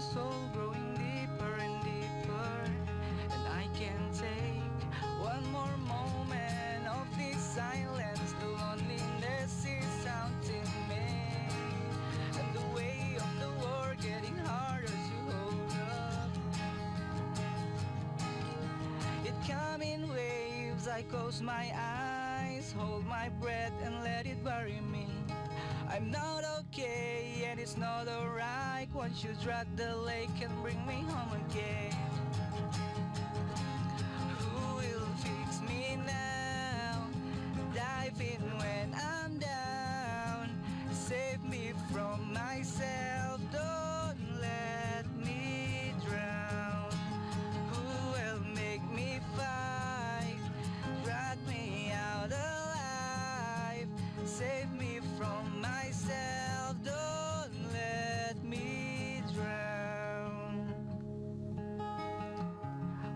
soul growing deeper and deeper, and I can't take one more moment of this silence. The loneliness is haunting me, and the weight of the world getting harder to hold up. It comes in waves, I close my eyes, hold my breath and let it bury me. I'm not okay and it's not alright. Once you drag the lake and bring me home again. Who will fix me now? Dive in when I'm down. Save me from myself, don't let me drown. Who will make me fight? Drag me out alive. Save me from myself, don't let me drown.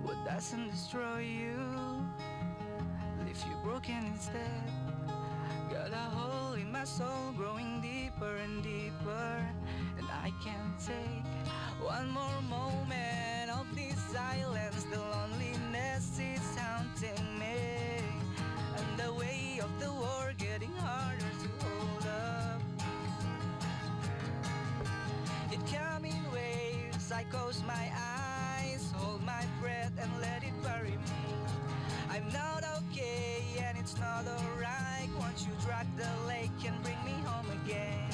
What doesn't destroy you leave you broken instead. Got a hole in my soul growing deeper and deeper, and I can't take one more moment of this silence. The loneliness is haunting me, and the weight of the world getting harder to hold up. It comes in waves, I close my eyes, hold my breath and let it bury me. I'm not okay and it's not alright. Once you drag the lake and bring me home again.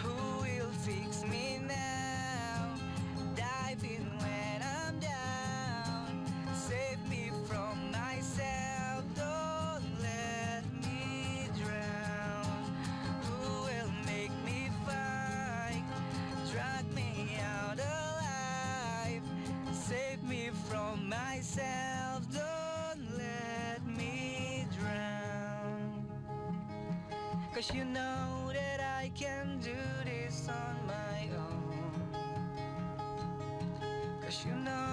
Who will fix me now? Dive in when I'm down. Save me from myself, don't let me drown. Who will make me fight? Drag me out alive. Save me from myself, don't let me drown. 'Cause you know that I can do this on my own. 'Cause you know